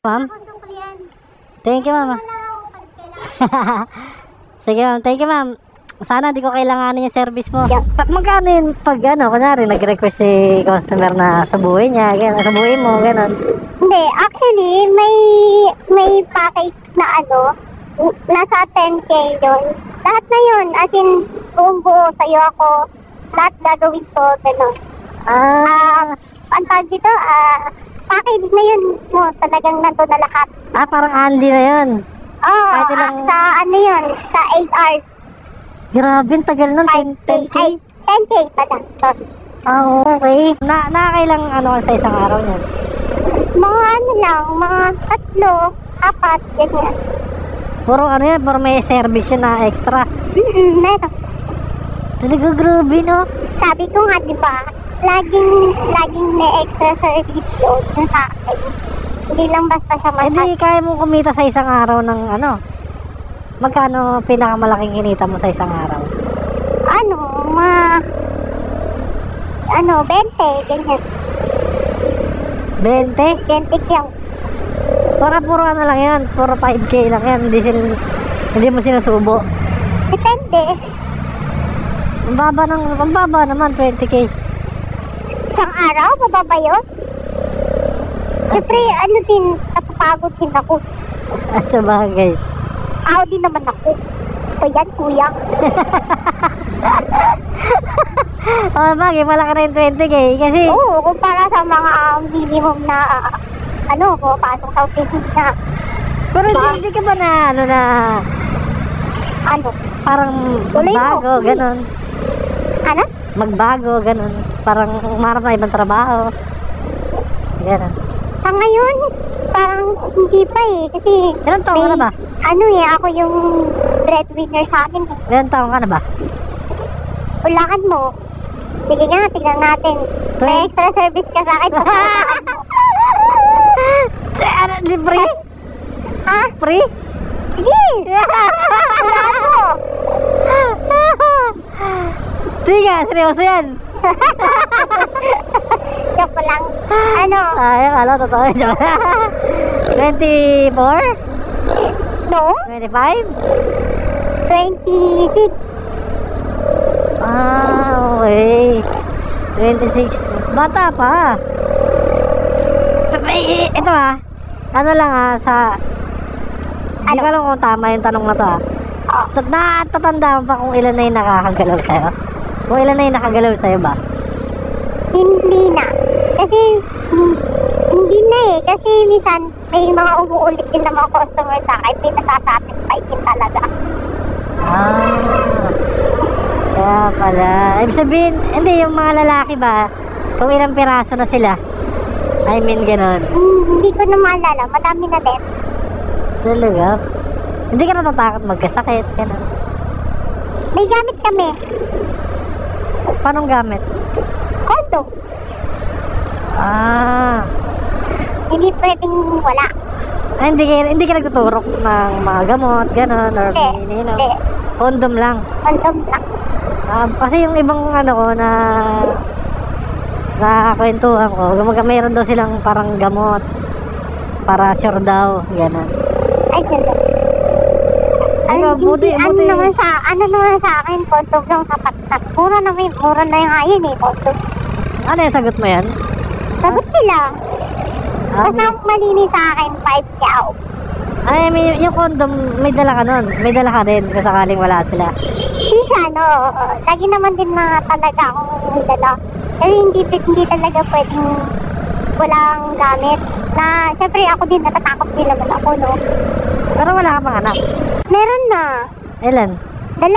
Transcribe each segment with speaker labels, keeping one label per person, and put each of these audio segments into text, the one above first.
Speaker 1: Ma'am?
Speaker 2: Ako suklian.
Speaker 1: Thank you, ma'am.
Speaker 2: Wala ako pag kailangan.
Speaker 1: Sige, ma'am. Thank you, ma'am. Sana di ko kailanganin yung service mo. Magkano yun pag kunwari, nag-request si customer na sabuhin niya, gano'n, sabuhin mo, gano'n.
Speaker 2: Hindi, actually, may package na nasa 10K yun. Lahat na yun, as in, buong buo sa'yo ako, lahat gagawin ko, gano'n. Ang tawag dito, package na yun mo, talagang nandun na lahat.
Speaker 1: Parang only na yun.
Speaker 2: Oo,
Speaker 1: Kahit ilang...
Speaker 2: sa yun, sa 8 hours.
Speaker 1: Grabe, tagal nun, 10K?
Speaker 2: 10K pa lang, sorry.
Speaker 1: Okay. Nakakailang sa isang araw niyan?
Speaker 2: Mga mga 3, 4, ganyan.
Speaker 1: Puro yan, puro may service yun na extra.
Speaker 2: Meron.
Speaker 1: Talaga grabe, no?
Speaker 2: Sabi ko nga, di ba, laging may extra service yun sa akin. Hindi lang basta siya
Speaker 1: Hindi, kaya mo kumita sa isang araw ng magkano pinakamalaking kinita mo sa isang araw?
Speaker 2: 20, ganyan.
Speaker 1: 20?
Speaker 2: 20 lang.
Speaker 1: Puro lang yan, puro 5K lang yan, hindi mo sinusubo.
Speaker 2: Depende.
Speaker 1: Ang baba naman, 20K.
Speaker 2: Isang araw, bababa yun? Siyempre, napapagod din ako.
Speaker 1: At sa bagay.
Speaker 2: Din naman ako. So yan, kuya.
Speaker 1: Bagay, malaki na yung 20K kasi...
Speaker 2: Oo, kumpara sa mga minimum na, pasok sa opisina.
Speaker 1: Pero hindi ka ba parang magbago, ganon? Magbago, ganon. Parang umarap na ibang trabaho. Ganon.
Speaker 2: Sa ngayon, parang hindi pa kasi...
Speaker 1: Ilang taon ka na ba?
Speaker 2: Ako yung breadwinner sa akin.
Speaker 1: Ilang taon ka na ba?
Speaker 2: Ulangan mo. Sige nga, tignan natin. May extra service ka sa akin.
Speaker 1: Free? Free?
Speaker 2: Sige! Ulangan mo.
Speaker 1: Sige, seryoso yan.
Speaker 2: Joke lang.
Speaker 1: Akala, totoo yun. 24?
Speaker 2: No?
Speaker 1: 25?
Speaker 2: 26.
Speaker 1: Okay. 26. Bata pa. Ito hindi ko alam kung tama yung tanong na to So, natatanda mo pa kung ilan na yung nakakagalaw sa'yo? Kung ilan na yung nakagalaw sa'yo ba?
Speaker 2: Hindi na. Kasi, hindi na kasi minsan, may mga umuulit din na mga customer sa akin. May nasasatisfy din talaga.
Speaker 1: Kaya pala. Ibig sabihin, hindi, yung mga lalaki ba, kung ilang piraso na sila? I mean, ganun.
Speaker 2: Hindi ko na maalala. Madami na din.
Speaker 1: Talaga? Hindi ka natatakot magkasakit, ganun?
Speaker 2: May gamit kami.
Speaker 1: Paanong gamit?
Speaker 2: Condom. Hindi pwedeng wala.
Speaker 1: Hindi ka nagtuturok ng mga gamot, gano'n, or iniinom? Condom lang?
Speaker 2: Condom lang.
Speaker 1: Kasi yung ibang na nakakwentuhan ko, mayroon daw silang parang gamot para sure daw, gano'n.
Speaker 2: Ay, gano'n.
Speaker 1: Buti.
Speaker 2: Ano naman sa akin, condom lang sapat na. Mura na yung ayin condom.
Speaker 1: Ano yung sagot mo yan?
Speaker 2: Sagot sila. Basta malinis sa akin, 5 yaw.
Speaker 1: Yung condom, may dala ka nun. May dala ka din kung sakaling wala sila.
Speaker 2: Lagi naman din na talaga akong dala. Kasi hindi talaga pwedeng walang gamit. Siyempre ako din, natatakot din naman ako, no?
Speaker 1: Pero wala ka pang anak?
Speaker 2: Meron na.
Speaker 1: Ilan?
Speaker 2: 2.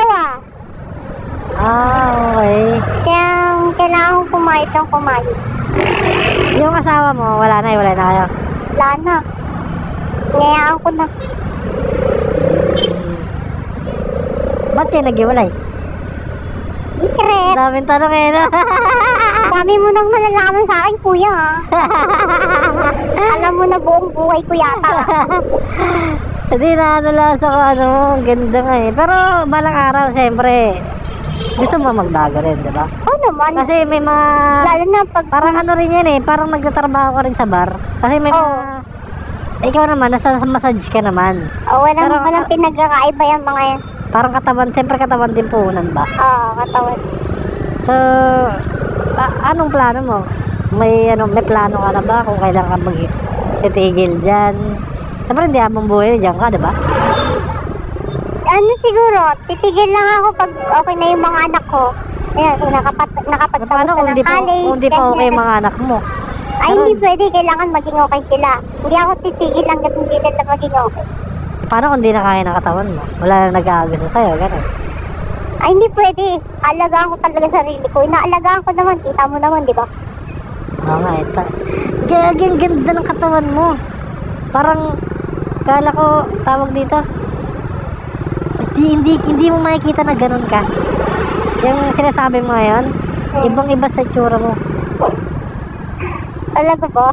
Speaker 1: Okay.
Speaker 2: Kaya kailangan kumayot ng kumayot.
Speaker 1: Yung asawa mo, wala na kayo?
Speaker 2: Wala na. Ngayaan ko na.
Speaker 1: Ba't kayo nag-iwalay?
Speaker 2: Secret.
Speaker 1: Daming tanong na.
Speaker 2: Dami mo nang malalaman sa akin, kuya, Alam mo na buong buhay ko yata.
Speaker 1: Hindi na sa ang ganda nga Pero balang araw, siyempre, gusto mo magbago rin, di ba?
Speaker 2: Oo naman.
Speaker 1: Kasi may
Speaker 2: Lalo na pag...
Speaker 1: Parang rin yan parang nagtatrabaho ko rin sa bar. Kasi may Ikaw naman, nasa massage ka naman.
Speaker 2: O, walang
Speaker 1: Pero,
Speaker 2: pinagkakaiba yung mga yan.
Speaker 1: Parang katawan, siyempre katawan din puhunan ba?
Speaker 2: Oo, katawan.
Speaker 1: So, anong plano mo? May plano ka na ba kung kailan ka titigil dyan? Siyempre hindi habang buhay dyan ka, diba?
Speaker 2: Ano siguro, titigil lang ako pag okay na yung mga anak ko. Ayan, kung nakapagtapos
Speaker 1: Paano
Speaker 2: na
Speaker 1: kung
Speaker 2: ng
Speaker 1: hindi pa okay yung mga anak mo?
Speaker 2: Ay, hindi pwede. Kailangan maging okay sila. Hindi ako titigil hanggat hindi sila maging okay.
Speaker 1: Paano kung hindi na kaya ng katawan mo? Wala na nag-aagusto sa'yo, gano'n.
Speaker 2: Ay, hindi pwede. Alagaan ko talaga sarili ko. Inaalagaan ko naman. Kita mo naman, di ba?
Speaker 1: Oo nga, ito. Gaging ganda ng katawan mo. Parang, kala ko, tawag dito. Hindi mo makikita na gano'n ka. Yung sinasabi mo ngayon, ibang-iba sa itsura mo.
Speaker 2: Talaga ba?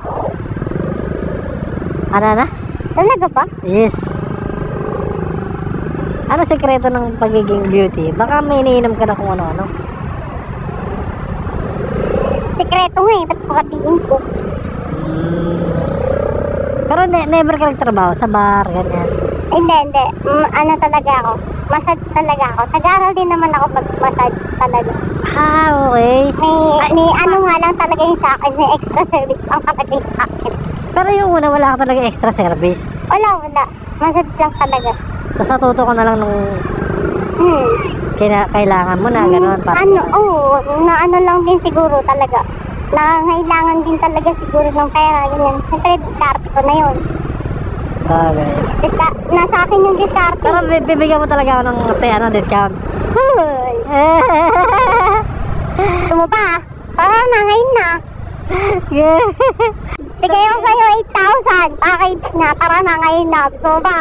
Speaker 1: Ano na?
Speaker 2: Talaga ba?
Speaker 1: Yes. Ano sekreto ng pagiging beauty? Baka may iniinom ka na kung ano-ano.
Speaker 2: Sekreto nga eh. Ba't pakatiin ko?
Speaker 1: Pero never ka nagtrabaho sa bar, ganyan.
Speaker 2: Hindi. Ano talaga ako? Massage talaga ako. Nag-aaral din naman ako mag-massage talaga.
Speaker 1: Ah, okay.
Speaker 2: May ano nga lang talaga yung sa akin. May extra service ang kapatid sa akin.
Speaker 1: Pero yung una, wala ka talaga extra service.
Speaker 2: Wala. Massage lang talaga.
Speaker 1: Tapos natuto ko na lang nung kailangan mo na, gano'n.
Speaker 2: Na ano lang din siguro talaga. Nangangailangan din talaga siguro ng pera. Ganyan. Siyempre, diskarte ko na yun.
Speaker 1: Bagay.
Speaker 2: Nasa akin yung diskarte.
Speaker 1: Pero bibigyan mo talaga ako ng discount.
Speaker 2: Cool. Gusto mo ba? Parang na ngayon na.
Speaker 1: Yeah.
Speaker 2: Bigay ko sa'yo 8,000. Package na. Tara na ngayon na. Gusto mo ba?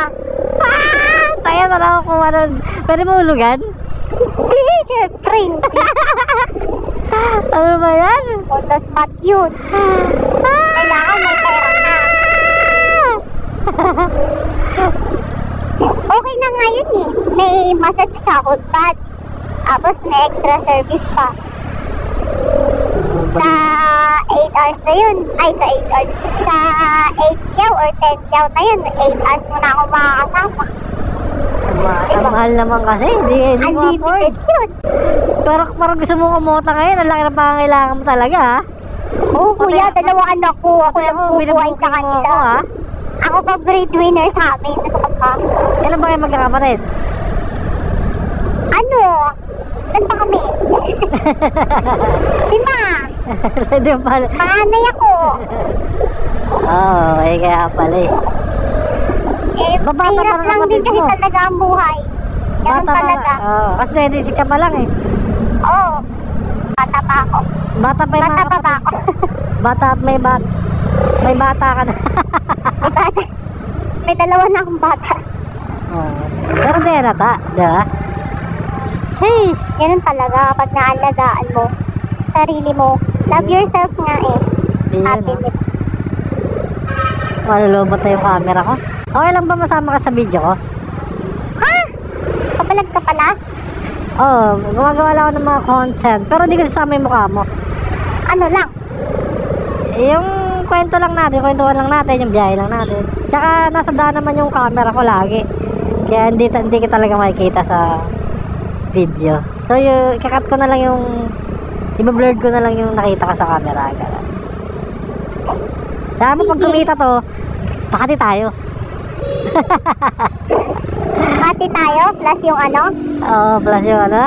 Speaker 1: Tayo na lang kung ano. Pwede mo hulugan?
Speaker 2: Print.
Speaker 1: Ano ba yan?
Speaker 2: On the spot yun. Kailangan may pera na. Okay na ngayon eh. May massage sa hotpot. Tapos may extra service pa. Sa 8 hours na yun. Ay, sa 8 hours. Sa 8 yaw or 10 yaw na yun. 8 hours mo na ako makakasama.
Speaker 1: Ang mahal naman kasi. Hindi mo afford. Parang gusto mo kumota ngayon. Ang laki ng pangangailangan mo talaga, ha?
Speaker 2: Oo, kuya. Dalawa anak ko. Ako yung bubuhay sa
Speaker 1: binabuking mo ako,
Speaker 2: kanila.
Speaker 1: ha?
Speaker 2: Ako pa breadwinner sa amin. Ano ka pa?
Speaker 1: Ilan ba kayo magkakapatid?
Speaker 2: Ano? Saan pa kami? Lima.
Speaker 1: Hindi mo pala.
Speaker 2: Panganay ako.
Speaker 1: Okay, kaya pala eh. Babata pa
Speaker 2: Hirap
Speaker 1: ng
Speaker 2: lang din
Speaker 1: kapatid
Speaker 2: kasi
Speaker 1: mo.
Speaker 2: talaga ang buhay. Ganun
Speaker 1: Bata
Speaker 2: talaga.
Speaker 1: pa. Kasi 26 ka pa lang eh.
Speaker 2: Oo. Bata pa ako.
Speaker 1: Bata pa yung
Speaker 2: Bata
Speaker 1: mga
Speaker 2: pa ba ako?
Speaker 1: May bata ka na.
Speaker 2: May bata. May dalawa na akong bata.
Speaker 1: Pero di halata, di ba? Sheesh.
Speaker 2: Ganun talaga kapag naalagaan mo. Sarili mo. Love yourself nga eh.
Speaker 1: Yun,
Speaker 2: Happiness.
Speaker 1: Malulobot na yung camera ko. Okay lang ba masama ka sa video ko?
Speaker 2: Ha? Kapalag ka pala?
Speaker 1: Oo, gumagawa lang ako ng mga content. Pero di ko sasama yung mukha mo.
Speaker 2: Ano lang?
Speaker 1: Yung kwento lang natin, kwentuhan lang natin, yung biyahe lang natin. Tsaka nasa daan naman yung camera ko lagi. Kaya hindi ka talaga makikita sa video. So ikakat ko na lang yung iba-blurred ko na lang yung nakita ka sa camera. Kaya mo pag kumita to, pakati tayo.
Speaker 2: Pati tayo plus yung ano?
Speaker 1: Oo, plus yung ano.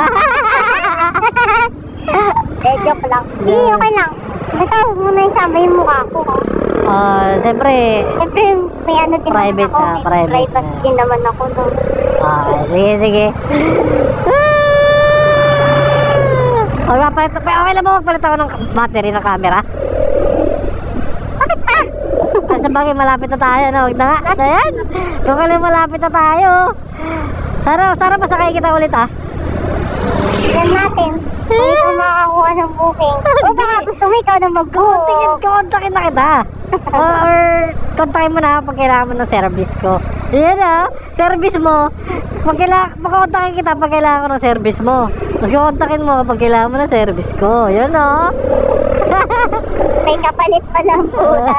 Speaker 2: Joke lang. Hindi, okay lang. Basta huwag mo na isama yung mukha ko.
Speaker 1: Siyempre,
Speaker 2: Siyempre, may ano din
Speaker 1: private
Speaker 2: naman ako.
Speaker 1: na,
Speaker 2: May
Speaker 1: private
Speaker 2: privacy
Speaker 1: na.
Speaker 2: din naman ako. No?
Speaker 1: sige. Okay lang ba magpalit ako ng battery ng camera?
Speaker 2: Bakit pa?
Speaker 1: Sa bagay, malapit na tayo, no? Huwag na nga. Ayan. Kung kailan malapit na tayo. Sana masakay kita ulit, ha?
Speaker 2: Yan natin. Kung ikaw makakuha ng booking. O baka gusto mo ikaw na mag-book.
Speaker 1: Kontakin na kita. Or kontakin mo na pag kailangan mo ng service ko. Yan, ha? Service mo. Pagkontakin kita pag kailangan ko ng service mo. Mas kontakin mo pag kailangan mo ng service ko. Yan, ha?
Speaker 2: May kapalit pa ng puta.